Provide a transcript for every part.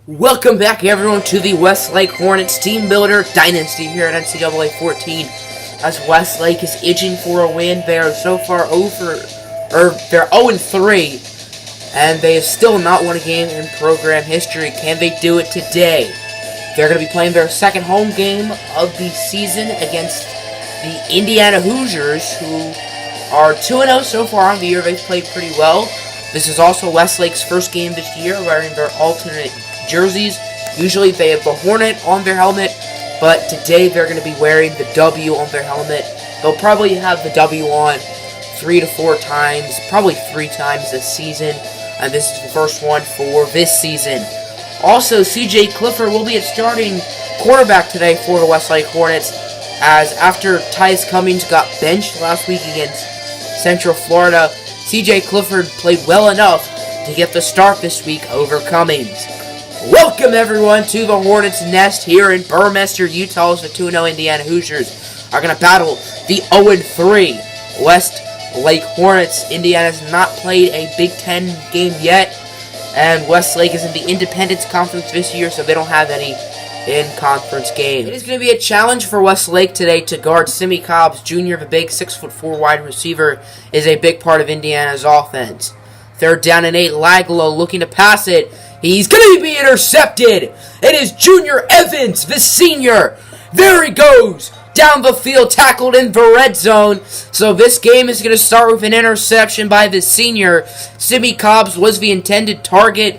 Welcome back, everyone, to the Westlake Hornets Teambuilder Dynasty here at NCAA 14. As Westlake is itching for a win, they are so far they're 0-3, and they have still not won a game in program history. Can they do it today? They're going to be playing their second home game of the season against the Indiana Hoosiers, who are 2-0 so far on the year. They've played pretty well. This is also Westlake's first game this year, wearing their alternate jerseys. Usually they have the Hornet on their helmet, but today they're going to be wearing the W on their helmet. They'll probably have the W on 3 to 4 times, probably 3 times this season, and this is the first one for this season. Also, C.J. Clifford will be at starting quarterback today for the Westlake Hornets, as after Tyus Cummings got benched last week against Central Florida, C.J. Clifford played well enough to get the start this week over Cummings. Welcome, everyone, to the Hornets' nest here in Burmester, Utah. The 2-0 Indiana Hoosiers are going to battle the 0-3 Westlake Hornets. Indiana has not played a Big Ten game yet, and Westlake is in the Independence Conference this year, so they don't have any in-conference games. It is going to be a challenge for Westlake today to guard Simi Cobbs Jr., the big 6'4" wide receiver, is a big part of Indiana's offense. Third down and 8, Laglow looking to pass it. He's going to be intercepted. It is Junior Evans, the senior. There he goes. Down the field, tackled in the red zone. So this game is going to start with an interception by the senior. Simi Cobbs was the intended target.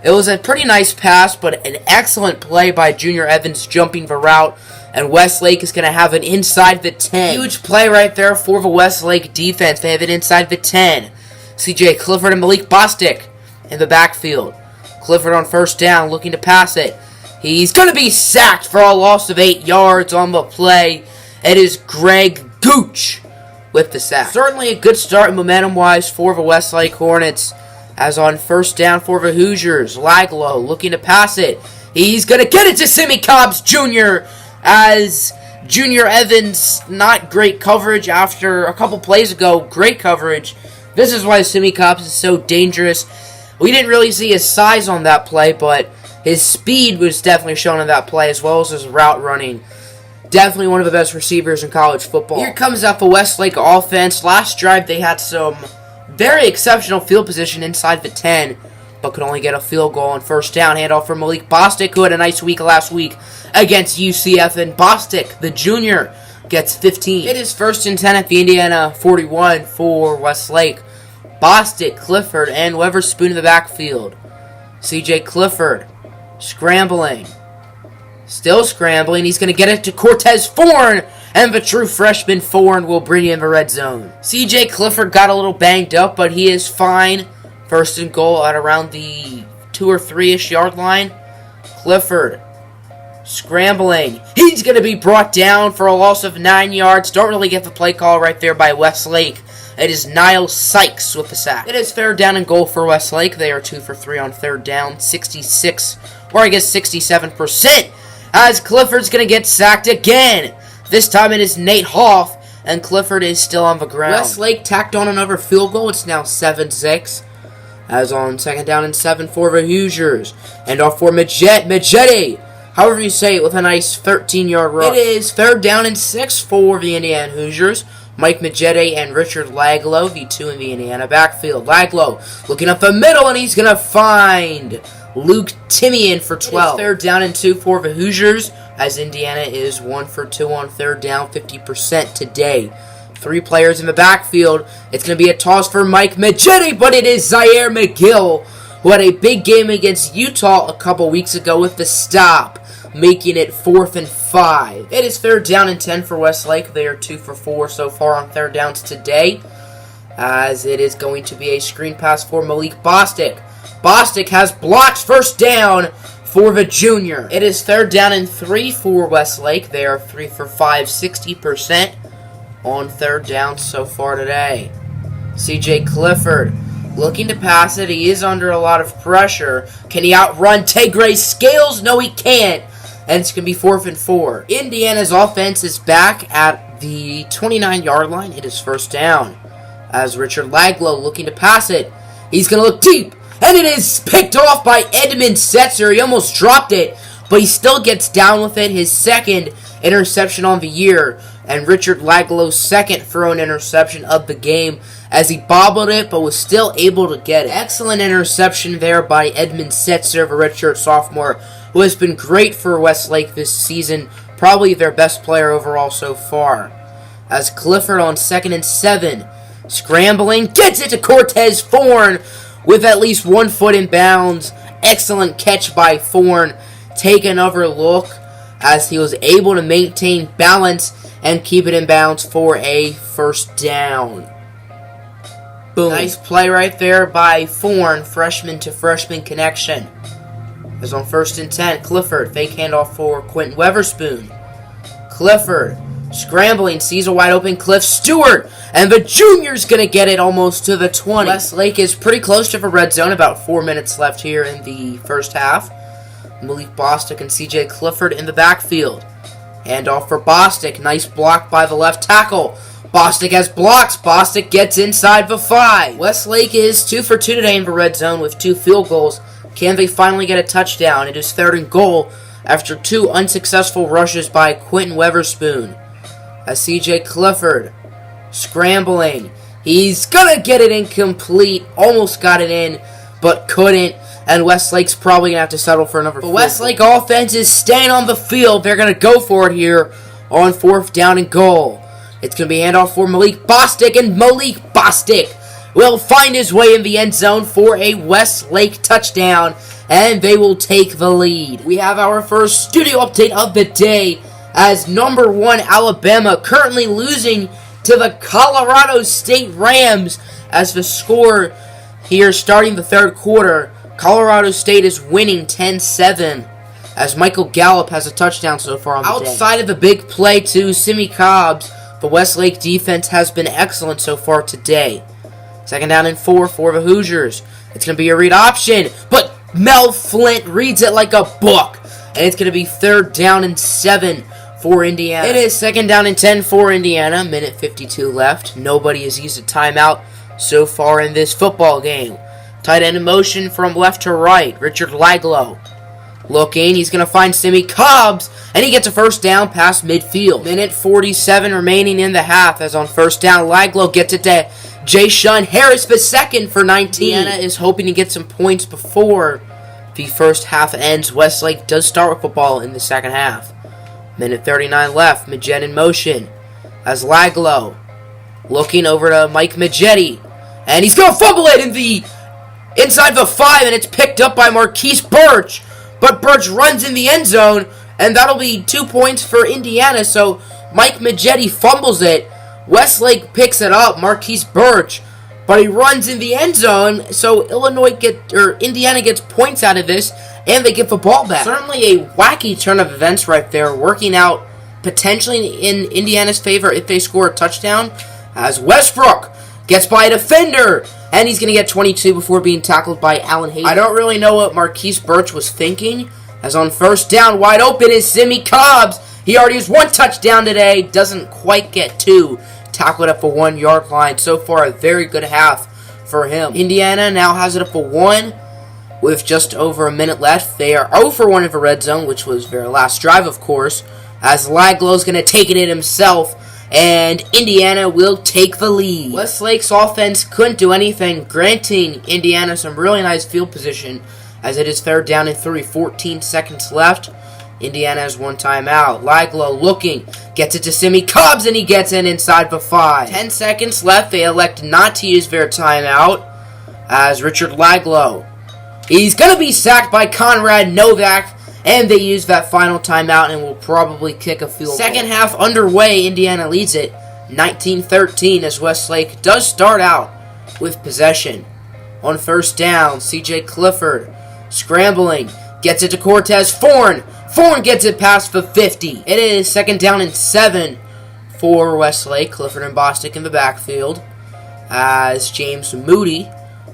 It was a pretty nice pass, but an excellent play by Junior Evans jumping the route. And Westlake is going to have it inside the 10. Huge play right there for the Westlake defense. They have it inside the 10. C.J. Clifford and Malik Bostic in the backfield. Clifford on first down, looking to pass it. He's going to be sacked for a loss of 8 yards on the play. It is Greg Gooch with the sack. Certainly a good start momentum-wise for the Westlake Hornets. As on first down for the Hoosiers, Laglow looking to pass it. He's going to get it to Simi Cobbs Jr. as Junior Evans, not great coverage after a couple plays ago. Great coverage. This is why Simi Cobbs is so dangerous. We didn't really see his size on that play, but his speed was definitely shown in that play, as well as his route running. Definitely one of the best receivers in college football. Here comes out the Westlake offense. Last drive, they had some very exceptional field position inside the 10, but could only get a field goal on first down. Handoff for Malik Bostic, who had a nice week last week against UCF, and Bostic, the junior, gets 15. It is first and 10 at the Indiana 41 for Westlake. Bostic, Clifford, and Weatherspoon in the backfield. C.J. Clifford scrambling. Still scrambling. He's going to get it to Cortez Forn, and the true freshman Forn will bring in the red zone. C.J. Clifford got a little banged up, but he is fine. First and goal at around the 2 or 3-ish yard line. Clifford scrambling. He's going to be brought down for a loss of 9 yards. Don't really get the play call right there by Westlake. It is Niles Sykes with the sack. It is third down and goal for Westlake. They are 2 for 3 on third down. 67%. As Clifford's going to get sacked again. This time it is Nate Hoff, and Clifford is still on the ground. Westlake tacked on another field goal. It's now 7-6. As on second down and 7 for the Hoosiers. And off for Majete. However you say it, with a nice 13-yard run. It is third down and 6 for the Indiana Hoosiers. Mike Majete and Richard Laglow, the 2 in the Indiana backfield. Laglow looking up the middle, and he's going to find Luke Timian for 12. Third down and 2 for the Hoosiers, as Indiana is 1 for 2 on third down, 50% today. 3 players in the backfield. It's going to be a toss for Mike Majete, but it is Zaire McGill, who had a big game against Utah a couple weeks ago with the stop, making it 4th and 5. It is third down and 10 for Westlake. They are 2 for 4 so far on third downs today, as it is going to be a screen pass for Malik Bostic. Bostic has blocks first down for the junior. It is third down and 3 for Westlake. They are 3 for 5, 60% on third down so far today. C.J. Clifford looking to pass it. He is under a lot of pressure. Can he outrun Tegray Scales? No, he can't. And it's going to be 4th and 4. Indiana's offense is back at the 29-yard line. It is first down. As Richard Laglow looking to pass it. He's going to look deep. and it is picked off by Edmund Setzer. He almost dropped it, but he still gets down with it. His second interception on the year, and Richard Laglow's second thrown interception of the game, as he bobbled it but was still able to get it. Excellent interception there by Edmund Setzer, the redshirt sophomore, who has been great for Westlake this season, probably their best player overall so far. As Clifford on 2nd and 7, scrambling, gets it to Cortez Thorne with at least 1 foot in bounds. Excellent catch by Thorne. Take another look as he was able to maintain balance and keep it in bounds for a first down. Boom. Nice play right there by Thorne, freshman to freshman connection. As on 1st and 10, Clifford, fake handoff for Quentin Weatherspoon. Clifford, scrambling, sees a wide open Cliff Stewart, and the junior's going to get it almost to the 20. Westlake is pretty close to the red zone, about 4 minutes left here in the first half. Malik Bostic and CJ Clifford in the backfield. Handoff for Bostic, nice block by the left tackle. Bostic has blocks, Bostic gets inside the 5. Westlake is 2 for 2 today in the red zone with 2 field goals. Can they finally get a touchdown? It is 3rd and goal after 2 unsuccessful rushes by Quentin Weatherspoon. As CJ Clifford scrambling. He's gonna get it incomplete. Almost got it in, but couldn't. And Westlake's probably gonna have to settle for another. But Westlake offense is staying on the field. They're gonna go for it here on 4th down and goal. It's gonna be handoff for Malik Bostic, and Malik Bostic will find his way in the end zone for a Westlake touchdown, and they will take the lead. We have our first studio update of the day, as number 1 Alabama currently losing to the Colorado State Rams. As the score here starting the 3rd quarter, Colorado State is winning 10-7, as Michael Gallup has a touchdown so far on the day. Outside of the big play to Simi Cobbs, the Westlake defense has been excellent so far today. 2nd down and 4 for the Hoosiers. It's going to be a read option, but Mel Flint reads it like a book, and it's going to be 3rd down and 7 for Indiana. It is 2nd down and 10 for Indiana. Minute 52 left. Nobody has used a timeout so far in this football game. Tight end in motion from left to right. Richard Laglow looking. He's going to find Simi Cobbs, and he gets a first down past midfield. Minute 47 remaining in the half, as on 1st down, Laglow gets it to Jay Shun Harris the second for 19. Indiana is hoping to get some points before the first half ends. Westlake does start with football in the second half. Minute 39 left. Majette in motion as Laglow looking over to Mike Majetti, and he's going to fumble it in the inside the 5, and it's picked up by Marquise Birch. But Birch runs in the end zone, and that'll be 2 points for Indiana. So Mike Majetti fumbles it. Westlake picks it up, Marquise Birch, but he runs in the end zone. So Indiana gets points out of this, and they get the ball back. Certainly a wacky turn of events right there, working out potentially in Indiana's favor if they score a touchdown. As Westbrook gets by a defender, and he's going to get 22 before being tackled by Allen Hayden. I don't really know what Marquise Birch was thinking, as on 1st down, wide open is Simi Cobbs. He already has 1 touchdown today, doesn't quite get 2. Tackled up the 1 yard line. So far, a very good half for him. Indiana now has it up for 1 with just over a minute left. They are 0 for 1 in the red zone, which was their last drive, of course, as Laglow's going to take it in himself, and Indiana will take the lead. Westlake's offense couldn't do anything, granting Indiana some really nice field position, as it is 3rd down and 3, 14 seconds left. Indiana has 1 timeout. Laglow looking, gets it to Simi Cobbs, and he gets in inside the 5. 10 seconds left. They elect not to use their timeout, as Richard Laglow, he's going to be sacked by Conrad Novak, and they use that final timeout and will probably kick a field goal. Second half underway, Indiana leads it 19-13, as Westlake does start out with possession. On 1st down, CJ Clifford scrambling, gets it to Cortez Thorne. Thorne gets it past the 50. It is 2nd down and 7 for Westlake. Clifford and Bostic in the backfield, as James Moody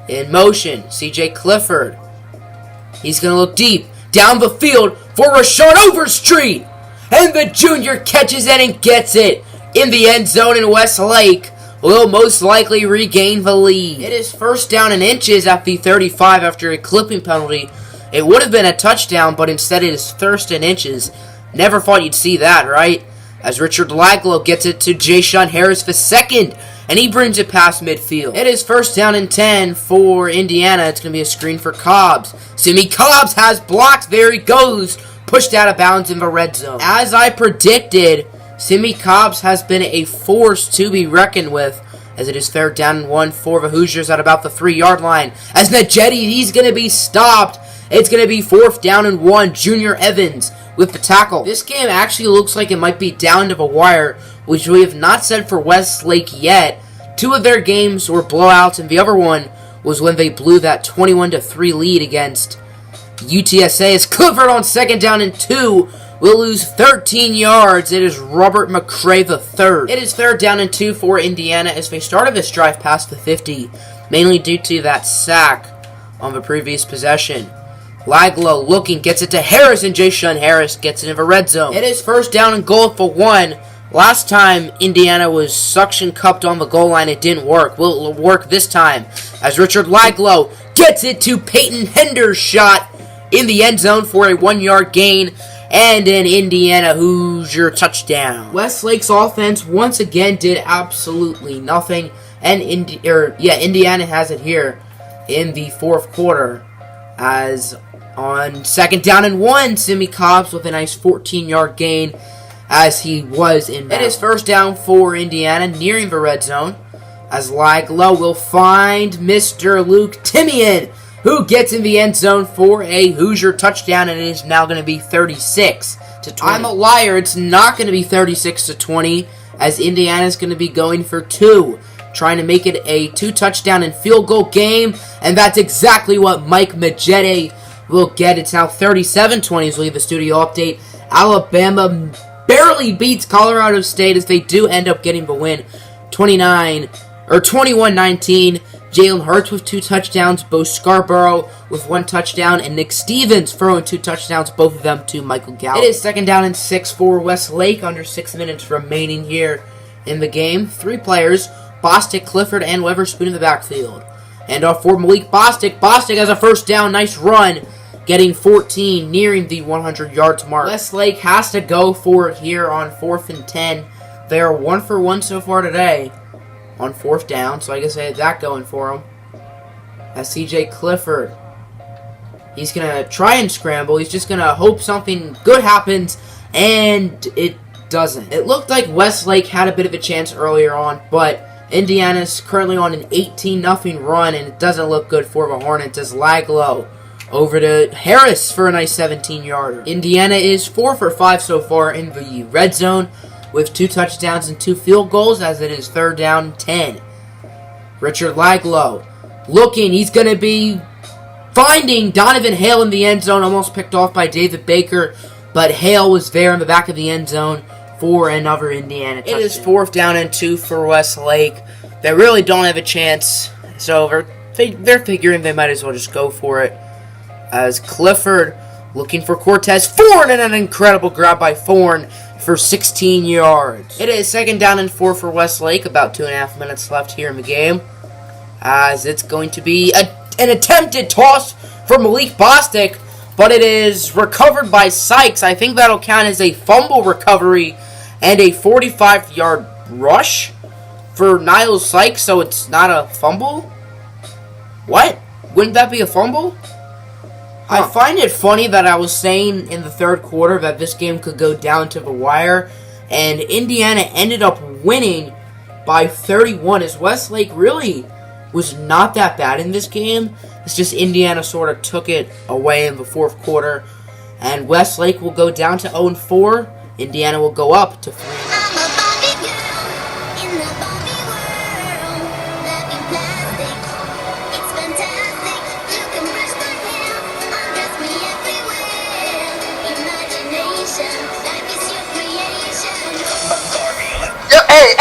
in motion. CJ Clifford, he's going to look deep down the field for Rashard Overstreet, and the junior catches it and gets it in the end zone, and Westlake will most likely regain the lead. It is first down in inches at the 35 after a clipping penalty. It would have been a touchdown, but instead it is first in inches. Never thought you'd see that, right? As Richard Laglow gets it to Ja'Shawn Harris for second, and he brings it past midfield. It is first down and 10 for Indiana. It's going to be a screen for Cobbs. Simi Cobbs has blocked. There he goes. Pushed out of bounds in the red zone. As I predicted, Simi Cobbs has been a force to be reckoned with, as it is third down and 1 for the Hoosiers at about the 3-yard line. As Najeti, he's going to be stopped. It's going to be fourth down and 1. Junior Evans with the tackle. This game actually looks like it might be down to the wire, which we have not said for Westlake yet. 2 of their games were blowouts, and the other one was when they blew that 21-3 lead against UTSA. As Clifford on second down and 2 will lose 13 yards. It is Robert McCray III. It is third down and 2 for Indiana as they started this drive past the 50, mainly due to that sack on the previous possession. Laglow looking, gets it to Harris, and Ja'Shawn Harris gets it in the red zone. It is first down and goal for 1. Last time Indiana was suction cupped on the goal line, it didn't work. Will it work this time? As Richard Laglow gets it to Peyton Hendershot in the end zone for a 1-yard gain and an Indiana Hoosier touchdown. Westlake's offense once again did absolutely nothing, and Indiana has it here in the fourth quarter. As on second down and 1, Simi Cobbs with a nice 14-yard gain as he was in bounds. It is first down for Indiana nearing the red zone as Laglow will find Mr. Luke Timian, who gets in the end zone for a Hoosier touchdown, and it is now going to be 36-20. I'm a liar. It's not going to be 36-20 as Indiana is going to be going for 2. Trying to make it a 2-touchdown and field goal game, and that's exactly what Mike Majete will get. It's now 37-20 as we leave the studio update. Alabama barely beats Colorado State as they do end up getting the win, 21-19. Jalen Hurts with 2 touchdowns, Bo Scarborough with 1 touchdown, and Nick Stevens throwing 2 touchdowns, both of them to Michael Gallup. It is second down and 6 for Westlake, under 6 minutes remaining here in the game. 3 players, Bostic, Clifford, and Weatherspoon in the backfield. And for Malik Bostic. Bostic has a first down. Nice run. Getting 14, nearing the 100 yards mark. Westlake has to go for it here on 4th and 10. They are 1 for 1 so far today on 4th down. So I guess they had that going for them. As CJ Clifford, he's going to try and scramble. He's just going to hope something good happens. And it doesn't. It looked like Westlake had a bit of a chance earlier on, but Indiana's currently on an 18-0 run, and it doesn't look good for the Hornets as Laglow over to Harris for a nice 17-yarder. Indiana is 4 for 5 so far in the red zone with 2 touchdowns and 2 field goals as it is third down and 10. Richard Laglow looking. He's going to be finding Donovan Hale in the end zone, almost picked off by David Baker, but Hale was there in the back of the end zone for another Indiana touchdown. It is 4th down and 2 for Westlake. They really don't have a chance, so they're figuring they might as well just go for it. As Clifford looking for Cortez Thorne, and an incredible grab by Thorne for 16 yards. It is second down and 4 for Westlake, about 2.5 minutes left here in the game. As it's going to be an attempted toss for Malik Bostic, but it is recovered by Sykes. I think that'll count as a fumble recovery and a 45-yard rush for Niles Sykes, so it's not a fumble? What? Wouldn't that be a fumble? I find it funny that I was saying in the third quarter that this game could go down to the wire, and Indiana ended up winning by 31, as Westlake really was not that bad in this game. It's just Indiana sort of took it away in the fourth quarter, and Westlake will go down to 0-4. Indiana will go up to 3-0. Hey,